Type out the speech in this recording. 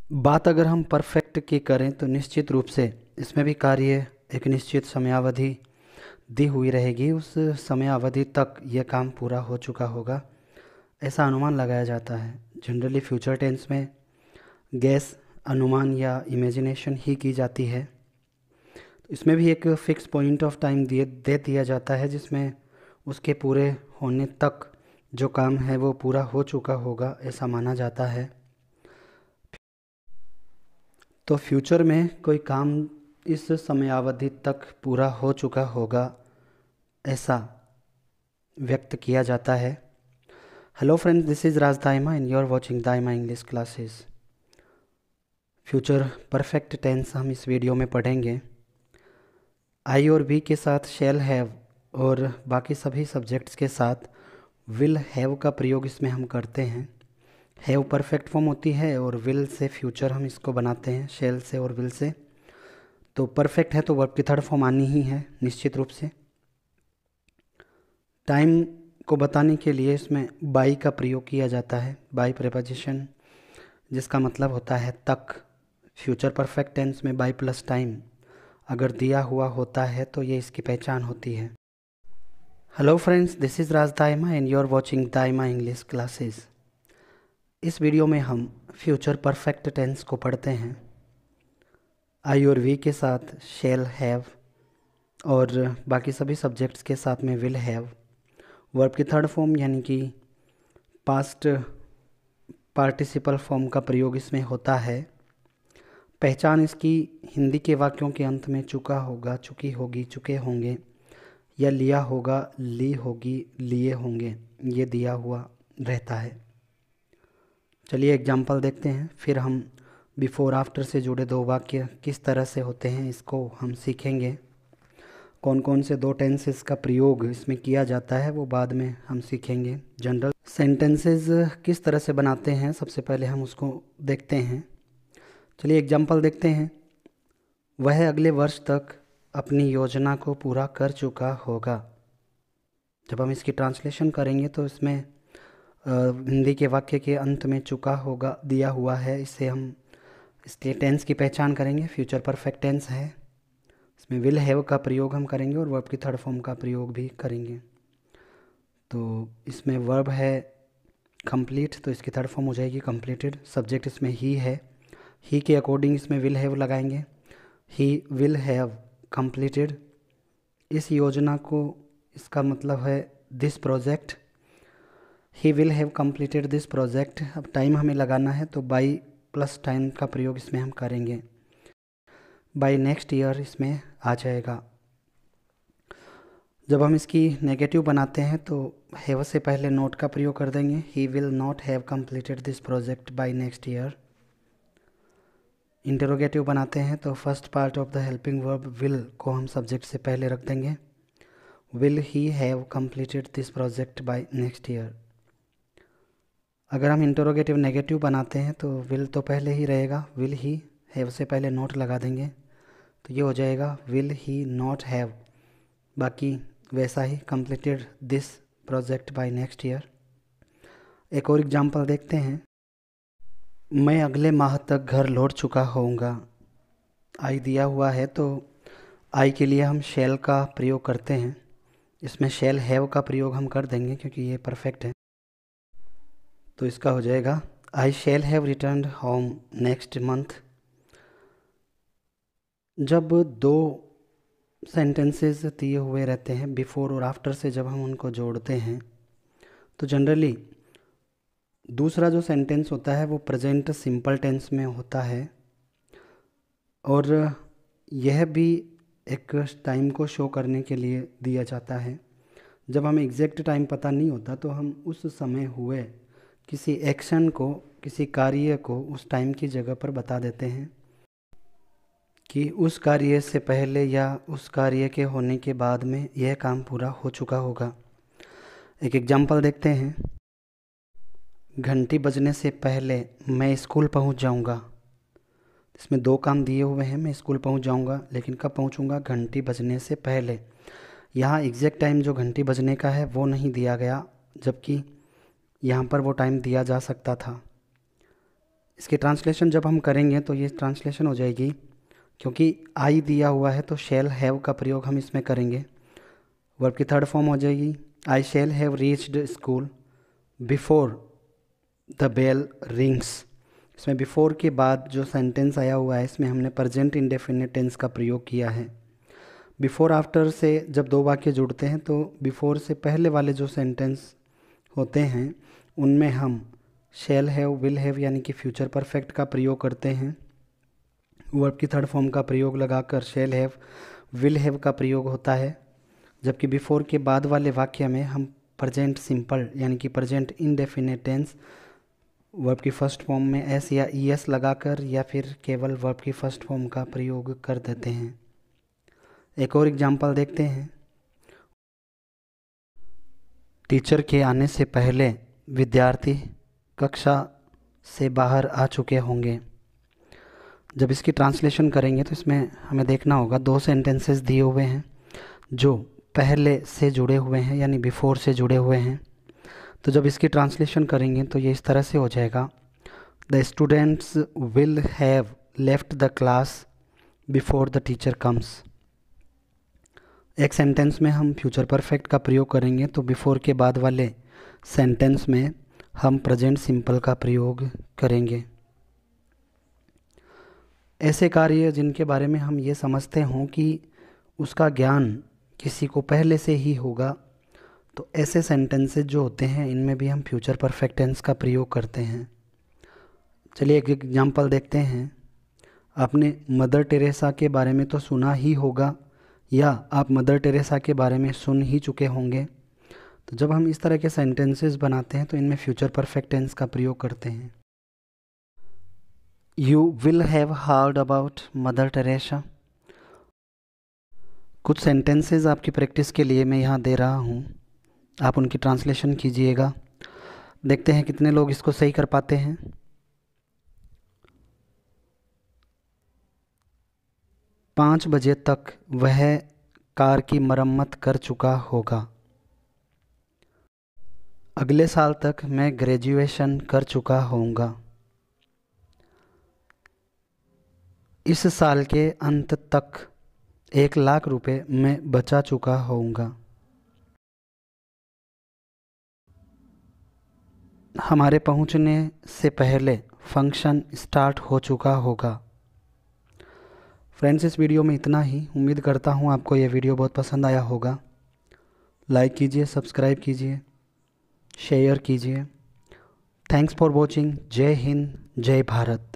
बात अगर हम परफेक्ट की करें तो निश्चित रूप से इसमें भी कार्य एक निश्चित समयावधि दी हुई रहेगी। उस समयावधि तक यह काम पूरा हो चुका होगा, ऐसा अनुमान लगाया जाता है। जनरली फ्यूचर टेंस में गैस, अनुमान या इमेजिनेशन ही की जाती है। इसमें भी एक फ़िक्स पॉइंट ऑफ टाइम दे दिया जाता है जिसमें उसके पूरे होने तक जो काम है वो पूरा हो चुका होगा, ऐसा माना जाता है। तो फ्यूचर में कोई काम इस समयावधि तक पूरा हो चुका होगा, ऐसा व्यक्त किया जाता है। Hello friends, this is Raj Daima and you are watching Daima English classes. Future perfect tense हम इस वीडियो में पढ़ेंगे। आई और बी के साथ शैल हैव और बाकी सभी सब्जेक्ट्स के साथ विल हैव का प्रयोग इसमें हम करते हैं। हैव परफेक्ट फॉर्म होती है और विल से फ्यूचर हम इसको बनाते हैं, शैल से और विल से। तो परफेक्ट है तो वर्ब की थर्ड फॉर्म आनी ही है निश्चित रूप से। टाइम को बताने के लिए इसमें बाई का प्रयोग किया जाता है, बाई प्रेपोजिशन, जिसका मतलब होता है तक। फ्यूचर परफेक्ट टेंस में बाई प्लस टाइम अगर दिया हुआ होता है तो ये इसकी पहचान होती है। Hello friends, this is Raj Daima and you are watching Daima English classes. इस वीडियो में हम फ्यूचर परफेक्ट टेंस को पढ़ते हैं। आई और वी के साथ शैल हैव और बाकी सभी सब्जेक्ट्स के साथ में विल हैव। वर्ब की थर्ड फॉर्म यानी कि पास्ट पार्टिसिपल फॉर्म का प्रयोग इसमें होता है। पहचान इसकी हिंदी के वाक्यों के अंत में चुका होगा, चुकी होगी, चुके होंगे या लिया होगा, ली होगी, लिए होंगे, ये दिया हुआ रहता है। चलिए एग्जाम्पल देखते हैं, फिर हम बिफोर आफ्टर से जुड़े दो वाक्य किस तरह से होते हैं इसको हम सीखेंगे। कौन कौन से दो टेंसेस का प्रयोग इसमें किया जाता है वो बाद में हम सीखेंगे। जनरल सेंटेंसेस किस तरह से बनाते हैं सबसे पहले हम उसको देखते हैं। चलिए एग्जाम्पल देखते हैं। वह अगले वर्ष तक अपनी योजना को पूरा कर चुका होगा। जब हम इसकी ट्रांसलेशन करेंगे तो इसमें हिंदी के वाक्य के अंत में चुका होगा दिया हुआ है, इससे हम इसके टेंस की पहचान करेंगे। फ्यूचर परफेक्ट टेंस है, इसमें विल हैव का प्रयोग हम करेंगे और वर्ब की थर्ड फॉर्म का प्रयोग भी करेंगे। तो इसमें वर्ब है कंप्लीट, तो इसकी थर्ड फॉर्म हो जाएगी कंप्लीटेड। सब्जेक्ट इसमें ही है, ही के अकॉर्डिंग इसमें विल हैव लगाएंगे। ही विल हैव कंप्लीटेड इस योजना को, इसका मतलब है this project. He will have completed this project. अब टाइम हमें लगाना है तो बाई प्लस टाइम का प्रयोग इसमें हम करेंगे। बाई नेक्स्ट ईयर इसमें आ जाएगा। जब हम इसकी नेगेटिव बनाते हैं तो हैव से पहले नॉट का प्रयोग कर देंगे। He will not have completed this project by next year. Interrogative बनाते हैं तो first part of the helping verb will को हम सब्जेक्ट से पहले रख देंगे। Will he have completed this project by next year. अगर हम इंटरोगेटिव नेगेटिव बनाते हैं तो विल तो पहले ही रहेगा, विल ही हैव से पहले नॉट लगा देंगे तो ये हो जाएगा विल ही नॉट हैव, बाकी वैसा ही completed this project by next year. एक और एग्जांपल देखते हैं। मैं अगले माह तक घर लौट चुका होऊंगा। आई दिया हुआ है तो आई के लिए हम शैल का प्रयोग करते हैं। इसमें शैल हैव का प्रयोग हम कर देंगे क्योंकि ये परफेक्ट है। तो इसका हो जाएगा I shall have returned home next month. जब दो सेंटेंसेस दिए हुए रहते हैं बिफोर और आफ्टर से जब हम उनको जोड़ते हैं तो जनरली दूसरा जो सेंटेंस होता है वो प्रेजेंट सिंपल टेंस में होता है और यह भी एक टाइम को शो करने के लिए दिया जाता है। जब हमें एग्जैक्ट टाइम पता नहीं होता तो हम उस समय हुए किसी एक्शन को, किसी कार्य को उस टाइम की जगह पर बता देते हैं कि उस कार्य से पहले या उस कार्य के होने के बाद में यह काम पूरा हो चुका होगा। एक एग्जांपल देखते हैं। घंटी बजने से पहले मैं स्कूल पहुंच जाऊंगा। इसमें दो काम दिए हुए हैं, मैं स्कूल पहुंच जाऊंगा, लेकिन कब पहुंचूंगा? घंटी बजने से पहले। यहाँ एग्जैक्ट टाइम जो घंटी बजने का है वो नहीं दिया गया, जबकि यहाँ पर वो टाइम दिया जा सकता था। इसकी ट्रांसलेशन जब हम करेंगे तो ये ट्रांसलेशन हो जाएगी, क्योंकि आई दिया हुआ है तो शैल हैव का प्रयोग हम इसमें करेंगे। वर्ब की थर्ड फॉर्म हो जाएगी I shall have reached school before the bell rings. इसमें बिफोर के बाद जो सेंटेंस आया हुआ है इसमें हमने प्रेजेंट इंडेफिनिट टेंस का प्रयोग किया है। बिफोर आफ्टर से जब दो वाक्य जुड़ते हैं तो बिफोर से पहले वाले जो सेंटेंस होते हैं उनमें हम शैल हैव विल हैव यानी कि फ्यूचर परफेक्ट का प्रयोग करते हैं। वर्ब की थर्ड फॉर्म का प्रयोग लगाकर शैल हैव विल हैव का प्रयोग होता है, जबकि बिफोर के बाद वाले वाक्य में हम प्रेजेंट सिंपल यानी कि प्रेजेंट इंडेफिनिट टेंस वर्ब की फर्स्ट फॉर्म में एस या ई एस लगाकर या फिर केवल वर्ब की फर्स्ट फॉर्म का प्रयोग कर देते हैं। एक और एग्जाम्पल देखते हैं। टीचर के आने से पहले विद्यार्थी कक्षा से बाहर आ चुके होंगे। जब इसकी ट्रांसलेशन करेंगे तो इसमें हमें देखना होगा दो सेंटेंसेस दिए हुए हैं जो पहले से जुड़े हुए हैं यानी बिफोर से जुड़े हुए हैं। तो जब इसकी ट्रांसलेशन करेंगे तो ये इस तरह से हो जाएगा, the students will have left the class before the teacher comes. एक सेंटेंस में हम फ्यूचर परफेक्ट का प्रयोग करेंगे तो बिफोर के बाद वाले सेंटेंस में हम प्रेजेंट सिंपल का प्रयोग करेंगे। ऐसे कार्य जिनके बारे में हम ये समझते हों कि उसका ज्ञान किसी को पहले से ही होगा, तो ऐसे सेंटेंसेस जो होते हैं इनमें भी हम फ्यूचर परफेक्ट टेंस का प्रयोग करते हैं। चलिए एक एग्जांपल देखते हैं। आपने मदर टेरेसा के बारे में तो सुना ही होगा या आप मदर टेरेसा के बारे में सुन ही चुके होंगे। तो जब हम इस तरह के सेंटेंसेस बनाते हैं तो इनमें फ्यूचर परफेक्ट टेंस का प्रयोग करते हैं। You will have heard about mother Teresa. कुछ सेंटेंसेस आपकी प्रैक्टिस के लिए मैं यहाँ दे रहा हूँ, आप उनकी ट्रांसलेशन कीजिएगा। देखते हैं कितने लोग इसको सही कर पाते हैं। 5 बजे तक वह कार की मरम्मत कर चुका होगा। अगले साल तक मैं ग्रेजुएशन कर चुका होऊंगा। इस साल के अंत तक 1 लाख रुपए मैं बचा चुका होऊंगा। हमारे पहुंचने से पहले फंक्शन स्टार्ट हो चुका होगा। फ्रेंड्स, इस वीडियो में इतना ही। उम्मीद करता हूँ आपको यह वीडियो बहुत पसंद आया होगा। लाइक कीजिए, सब्सक्राइब कीजिए, शेयर कीजिए। Thanks for watching. जय हिंद, जय भारत।